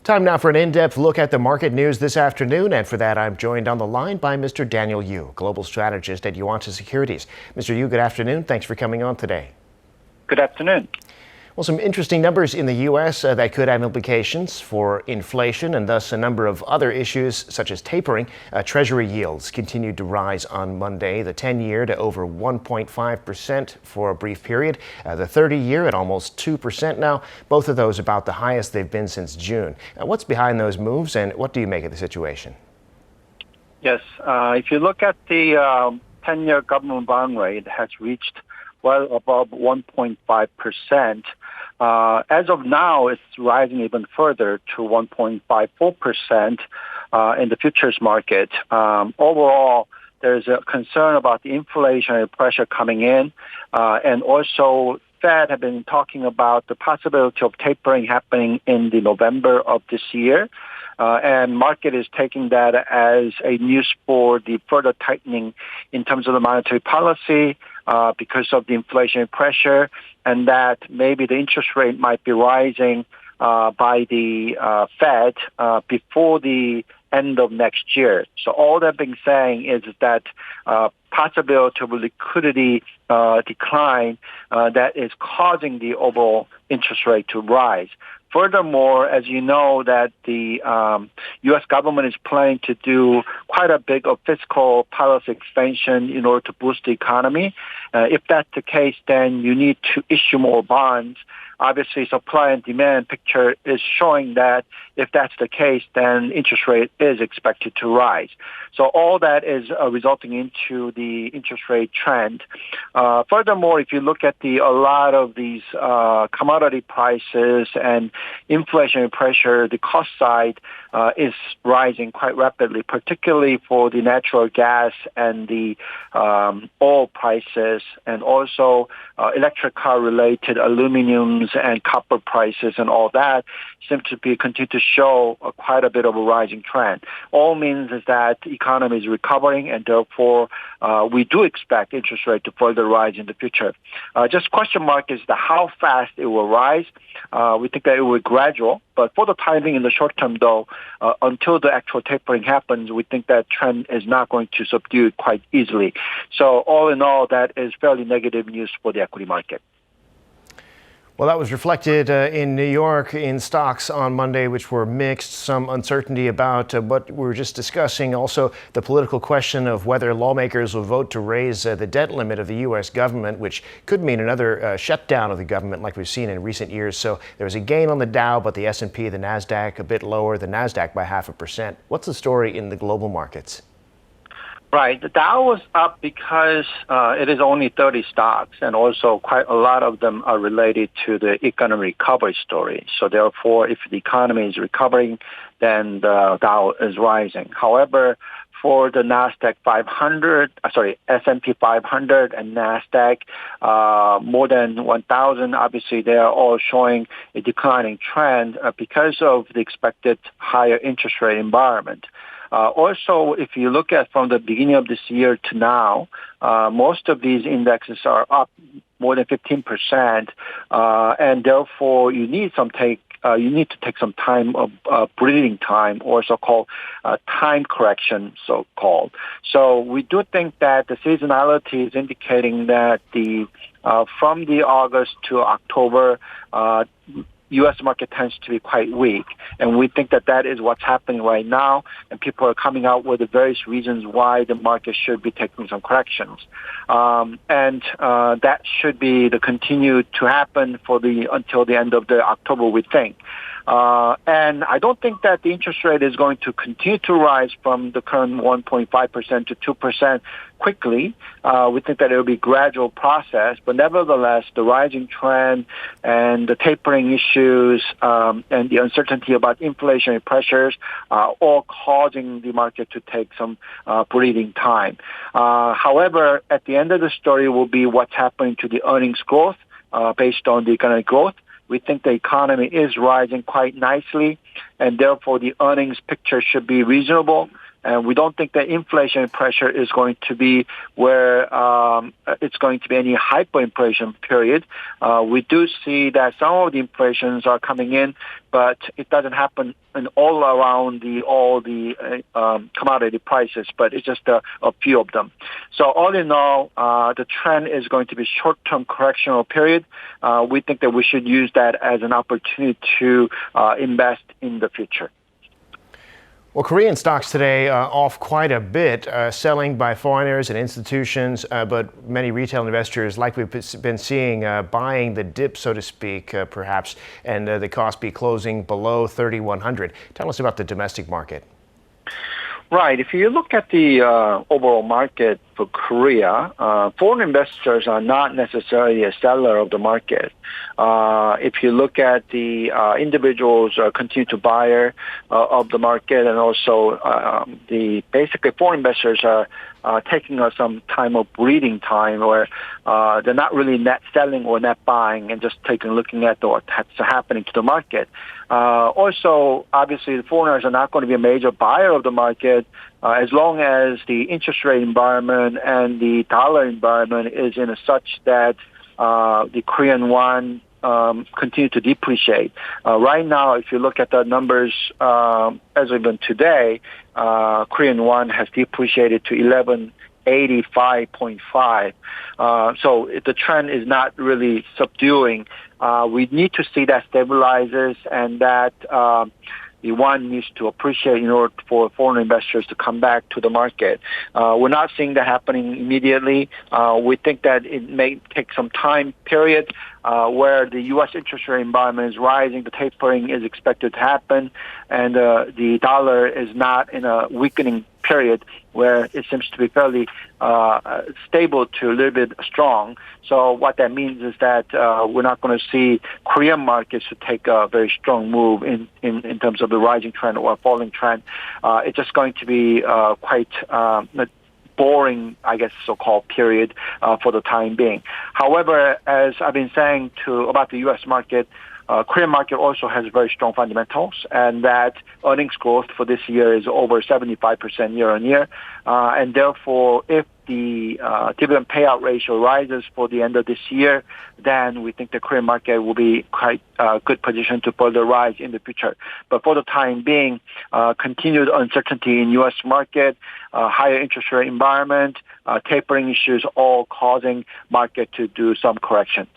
Time now for an in-depth look at the market news this afternoon, and for that I'm joined on the line by Mr. Daniel Yu, Global Strategist at Yuanta Securities. Mr. Yu, good afternoon. Thanks for coming on today. Good afternoon. Well, some interesting numbers in the U.S. That could have implications for inflation and thus a number of other issues such as tapering. Treasury yields continued to rise on Monday, the 10-year to over 1.5% for a brief period, the 30-year at almost 2% now, both of those about the highest they've been since June. What's behind those moves and what do you make of the situation? Yes, if you look at the 10-year government bond rate, it has reached well above 1.5%. As of now, it's rising even further to 1.54% in the futures market. Overall, there's a concern about the inflationary pressure coming in, and also Fed have been talking about the possibility of tapering happening in the November of this year. And market is taking that as a news for the further tightening in terms of the monetary policy because of the inflationary pressure, and that maybe the interest rate might be rising by the Fed before the end of next year. So all that being saying is that possibility of liquidity decline that is causing the overall interest rate to rise. Furthermore, as you know, that the U.S. government is planning to do quite a big of fiscal policy expansion in order to boost the economy. If that's the case, then you need to issue more bonds. Obviously, supply and demand picture is showing that if that's the case, then interest rate is expected to rise. So all that is resulting into the interest rate trend. Furthermore, if you look at a lot of these commodity prices and inflationary pressure, the cost side is rising quite rapidly, particularly for the natural gas and the oil prices, and also electric car related aluminums and copper prices and all that seem to be continue to show quite a bit of a rising trend. All means is that the economy is recovering, and therefore we do expect interest rate to further rise in the future. Just question mark is how fast it will rise. We think that it will be gradual, but for the timing in the short term, though, until the actual tapering happens, we think that trend is not going to subdue quite easily. So all in all, that is fairly negative news for the equity market. Well, that was reflected in New York in stocks on Monday, which were mixed. Some uncertainty about what we were just discussing. Also, the political question of whether lawmakers will vote to raise the debt limit of the U.S. government, which could mean another shutdown of the government like we've seen in recent years. So there was a gain on the Dow, but the S&P, the Nasdaq, a bit lower, the Nasdaq by 0.5%. What's the story in the global markets? Right. The Dow was up because it is only 30 stocks, and also quite a lot of them are related to the economic recovery story. So therefore, if the economy is recovering, then the Dow is rising. However, for the Nasdaq 500, S&P 500 and Nasdaq, more than 1,000, obviously they are all showing a declining trend because of the expected higher interest rate environment. Also, if you look at from the beginning of this year to now, most of these indexes are up more than 15%, and therefore you need to take some time of breathing time, or so-called time correction, so-called. So we do think that the seasonality is indicating that from the August to October, U.S. market tends to be quite weak, and we think that that is what's happening right now, and people are coming out with the various reasons why the market should be taking some corrections. And that should be continued to happen until the end of the October, we think. And I don't think that the interest rate is going to continue to rise from the current 1.5% to 2% quickly. We think that it will be a gradual process, but nevertheless, the rising trend and the tapering issues and the uncertainty about inflationary pressures are all causing the market to take some breathing time. However, at the end of the story will be what's happening to the earnings growth based on the economic growth. We think the economy is rising quite nicely, and therefore the earnings picture should be reasonable. And we don't think that inflation pressure is going to be where it's going to be any hyperinflation period. We do see that some of the inflations are coming in, but it doesn't happen in all around all the commodity prices, but it's just a few of them. So all in all, the trend is going to be short-term correctional period. We think that we should use that as an opportunity to invest in the future. Well, Korean stocks today off quite a bit, selling by foreigners and institutions, but many retail investors, like we've been seeing, buying the dip, so to speak, perhaps, and the Kospi closing below 3,100. Tell us about the domestic market. Right. If you look at the overall market for Korea, foreign investors are not necessarily a seller of the market. If you look at the individuals continue to buy of the market, and also basically foreign investors are taking some time of breathing time where they're not really net selling or net buying and just looking at what's happening to the market. Also, obviously, the foreigners are not going to be a major buyer of the market as long as the interest rate environment and the dollar environment is in such that the Korean won continue to depreciate. Right now, if you look at the numbers as of today, Korean won has depreciated to 1185.5. So the trend is not really subduing. We need to see that stabilizes and that the won needs to appreciate in order for foreign investors to come back to the market. We're not seeing that happening immediately. We think that it may take some time period where the U.S. interest rate environment is rising, the tapering is expected to happen, and the dollar is not in a weakening period where it seems to be fairly stable to a little bit strong. So what that means is that we're not going to see Korean markets to take a very strong move in terms of the rising trend or falling trend. It's just going to be quite boring, I guess, so-called period for the time being. However, as I've been saying about the U.S. market, Korean market also has very strong fundamentals, and that earnings growth for this year is over 75% year on year. And therefore, if the dividend payout ratio rises for the end of this year, then we think the Korean market will be quite good position to further rise in the future. But for the time being, continued uncertainty in U.S. market, higher interest rate environment, tapering issues, all causing market to do some corrections.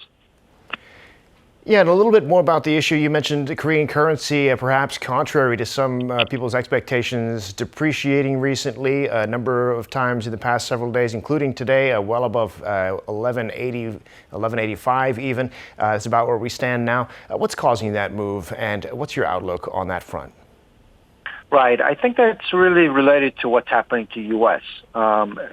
Yeah, and a little bit more about the issue. You mentioned the Korean currency, perhaps contrary to some people's expectations, depreciating recently a number of times in the past several days, including today, well above 1180, 1185 even. It's about where we stand now. What's causing that move, and what's your outlook on that front? Right. I think that's really related to what's happening to U.S.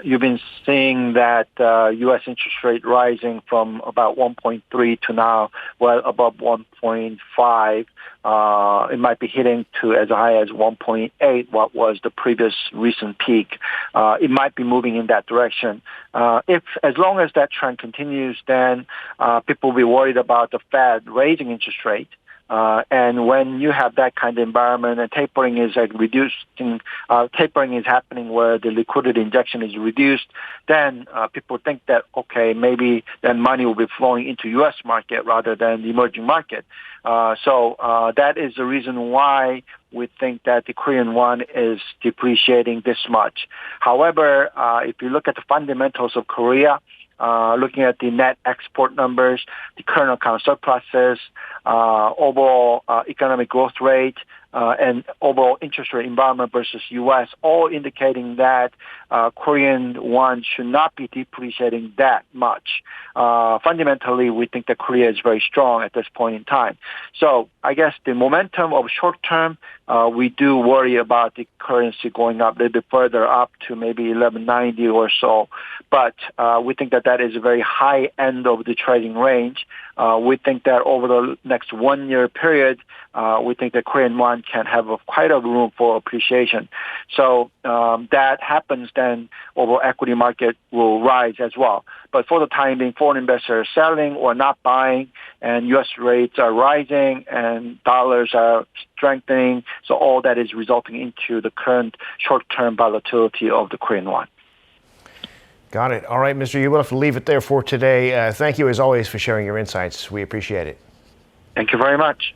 You've been seeing that U.S. interest rate rising from about 1.3 to now well above 1.5. It might be hitting to as high as 1.8, what was the previous recent peak. It might be moving in that direction. As long as that trend continues, then people will be worried about the Fed raising interest rate. And when you have that kind of environment and tapering is tapering is happening where the liquidity injection is reduced, then people think that, okay, maybe then money will be flowing into U.S. market rather than the emerging market. So that is the reason why we think that the Korean won is depreciating this much. However, if you look at the fundamentals of Korea, looking at the net export numbers, the current account surpluses, overall economic growth rate, and overall interest rate environment versus U.S., all indicating that Korean won should not be depreciating that much. Fundamentally, we think that Korea is very strong at this point in time. So I guess the momentum of short term, we do worry about the currency going up a little bit further up to maybe 1190 or so. But we think that that is a very high end of the trading range. we think that over the next 1 year period, we think that Korean won can have quite a room for appreciation. So that happens, then overall equity market will rise as well. But for the time being, foreign investors are selling or not buying, and U.S. rates are rising and dollars are strengthening. So all that is resulting into the current short-term volatility of the Korean won. Got it. All right, Mr. Yu, we'll have to leave it there for today. Thank you, as always, for sharing your insights. We appreciate it. Thank you very much.